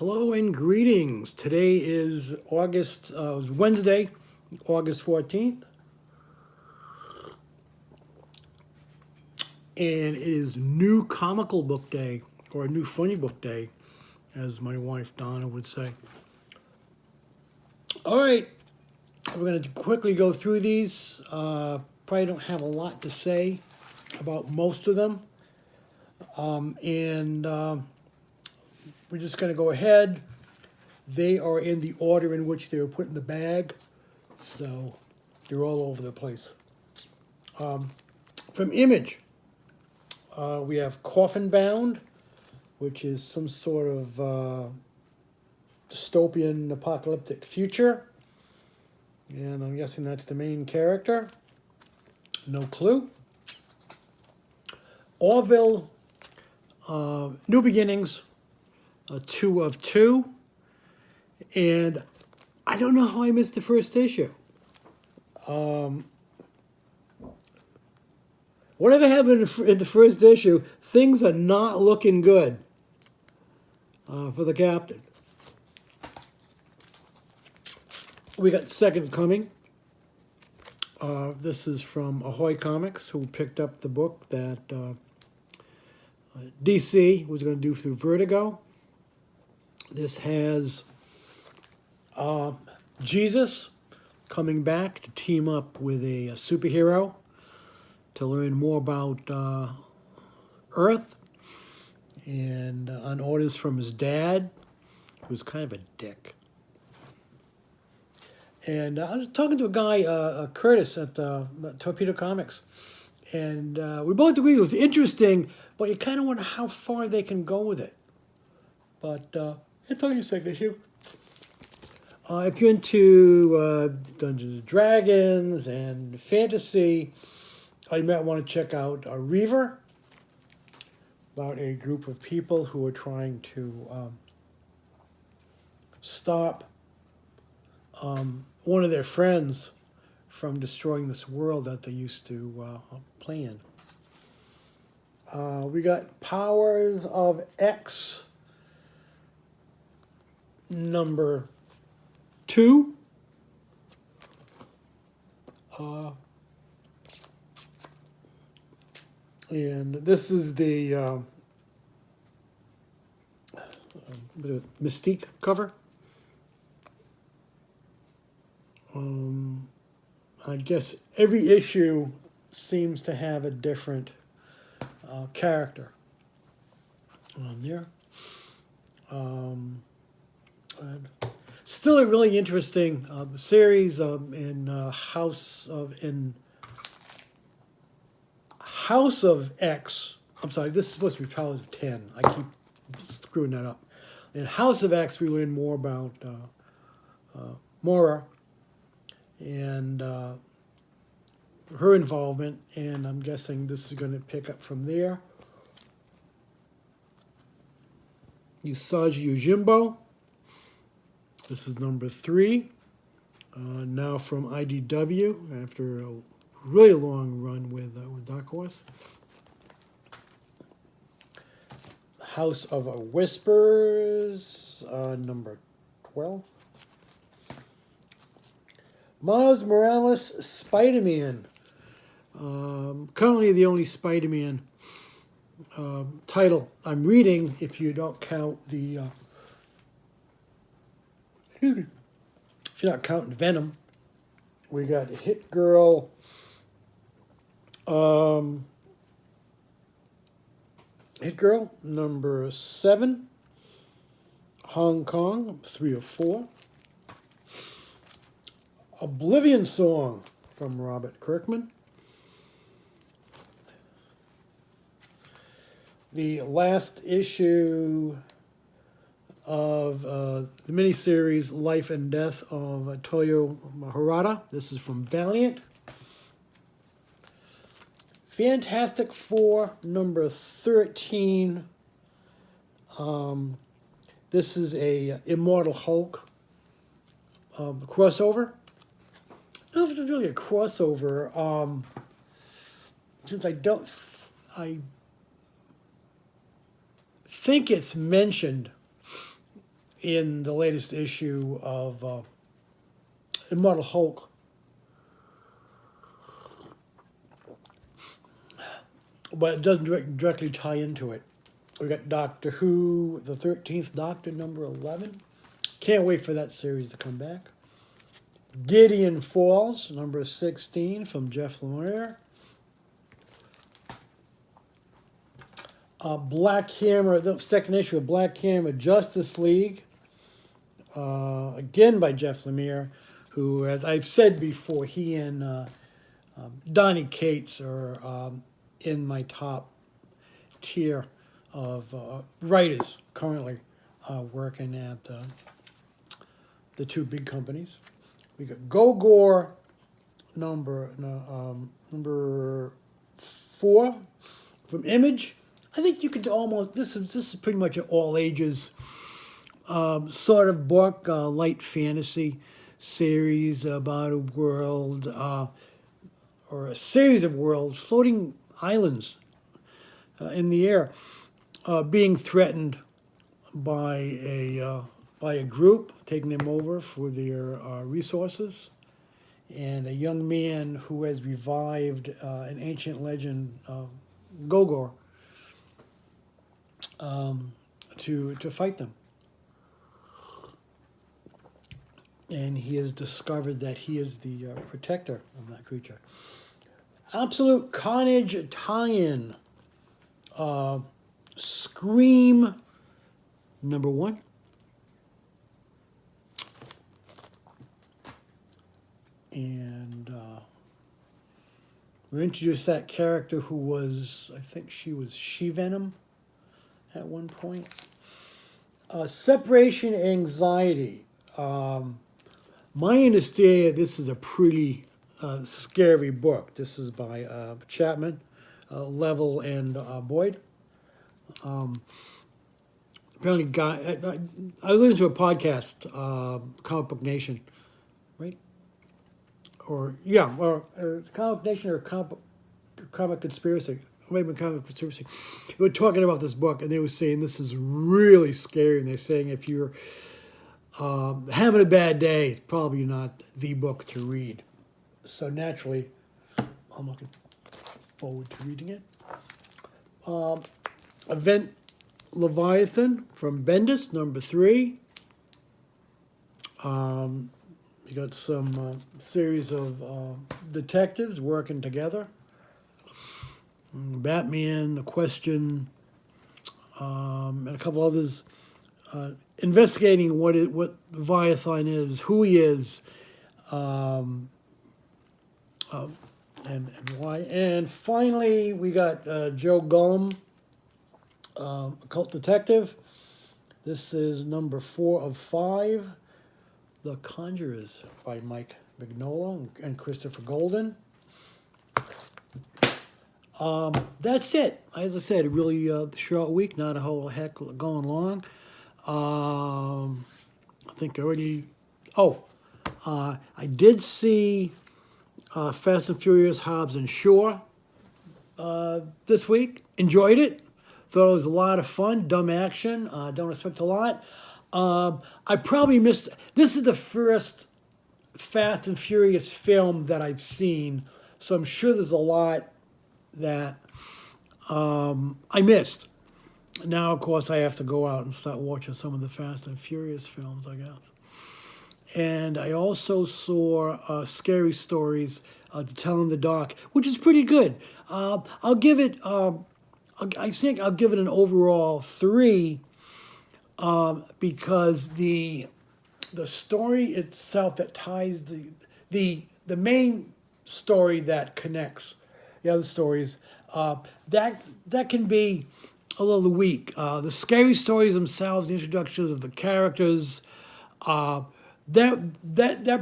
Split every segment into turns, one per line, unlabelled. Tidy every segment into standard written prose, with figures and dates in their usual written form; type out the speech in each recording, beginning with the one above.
Hello and greetings. Today is Wednesday, August 14th. And it is New Comical Book Day, or New Funny Book Day, as my wife Donna would say. All right, we're going to quickly go through these. Probably don't have a lot to say about most of them. We're just going to go ahead. They are in the order in which they were put in the bag, so they're all over the place. From Image, we have Coffin Bound, which is some sort of dystopian apocalyptic future. And I'm guessing that's the main character. No clue. Orville, New Beginnings, 2 of 2. And I don't know how I missed the first issue. Whatever happened in the first issue, things are not looking good for the captain. We got Second Coming. This is from Ahoy Comics, who picked up the book that DC was going to do through Vertigo. This has Jesus coming back to team up with a superhero to learn more about Earth, and on orders from his dad, who's kind of a dick. And I was talking to a guy, Curtis, at Torpedo Comics, and we both agreed it was interesting, but you kind of wonder how far they can go with it. But it's only a second issue. If you're into Dungeons & Dragons and fantasy, you might want to check out Reaver, about a group of people who are trying to stop one of their friends from destroying this world that they used to play in. We got Powers of X, number 2. And this is the Mystique cover. I guess every issue seems to have a different character on there. Still a really interesting series in House of X. I'm sorry, this is supposed to be Powers of 10. I keep screwing that up. In House of X, we learn more about Mora and her involvement, and I'm guessing this is going to pick up from there. Usagi Yojimbo. This is number 3. Now from IDW after a really long run with Dark Horse. House of Whispers, number 12. Miles Morales, Spider-Man. Currently the only Spider-Man title I'm reading, if you don't count the... if you're not counting Venom. We got Hit Girl... Hit Girl, number 7. Hong Kong, 3 of 4. Oblivion Song from Robert Kirkman. The last issue of the miniseries Life and Death of Toyo Harada. This is from Valiant. Fantastic Four, number 13. This is a Immortal Hulk crossover. I don't know if it's really a crossover, since I think it's mentioned in the latest issue of Immortal Hulk. But it doesn't directly tie into it. We got Doctor Who, the 13th Doctor, number 11. Can't wait for that series to come back. Gideon Falls, number 16, from Jeff Lemire. Black Hammer, the second issue of Black Hammer Justice League, again by Jeff Lemire, who, as I've said before, he and Donnie Cates are in my top tier of writers currently working at the two big companies. We got Gogor number 4 from Image. I think you could almost, this is pretty much an all ages sort of book, light fantasy series about a world or a series of worlds, floating islands in the air, being threatened by a group taking them over for their resources, and a young man who has revived an ancient legend, Gogor, to fight them. And he has discovered that he is the protector of that creature. Absolute Carnage tie-in. Scream number 1. And we introduced that character who was, I think she was She-Venom at one point. Separation Anxiety. My understanding, this is a pretty scary book. This is by Chapman, Level, and Boyd. Apparently, I was listening to a podcast, Comic Book Nation, right? Or Comic Nation or Comic Conspiracy. Maybe Comic Conspiracy. They were talking about this book, and they were saying this is really scary. And they're saying if you're having a bad day, it's probably not the book to read. So naturally, I'm looking forward to reading it. Event Leviathan from Bendis, number 3. You got some series of detectives working together. Batman, The Question, and a couple others investigating what Leviathan is, who he is, and why. And finally, we got Joe Gollum, Occult Detective. This is number 4 of 5. The Conjurers by Mike Mignola and Christopher Golden. That's it. As I said, a really short week, not a whole heck going long. I think I already... I did see Fast and Furious Hobbs and Shaw this week. Enjoyed it. Thought it was a lot of fun. Dumb action. Don't expect a lot. I probably missed... This is the first Fast and Furious film that I've seen, so I'm sure there's a lot that I missed. Now, of course, I have to go out and start watching some of the Fast and Furious films, I guess. And I also saw Scary Stories to Tell in the Dark, which is pretty good. I'll give it... I think I'll give it an overall 3 because the story itself that ties the main story that connects the other stories, that can be a little weak. The scary stories themselves, the introduction of the characters, that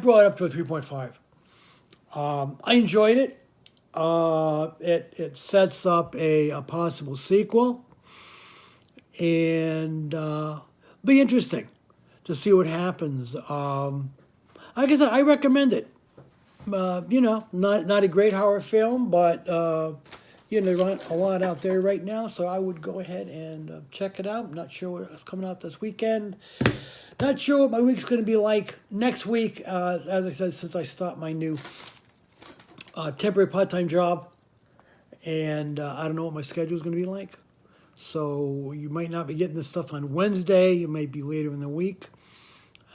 brought it up to a 3.5. I enjoyed it. It sets up a possible sequel, and be interesting to see what happens. Like I said, I recommend it. Not a great horror film, but there aren't a lot out there right now, so I would go ahead and check it out. I'm not sure what's coming out this weekend. Not sure what my week's going to be like next week. As I said, since I start my new temporary part-time job, and I don't know what my schedule is going to be like. So you might not be getting this stuff on Wednesday. You may be later in the week,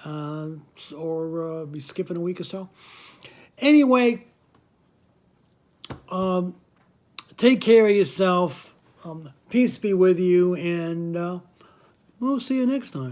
or be skipping a week or so. Anyway, take care of yourself. Peace be with you, and we'll see you next time.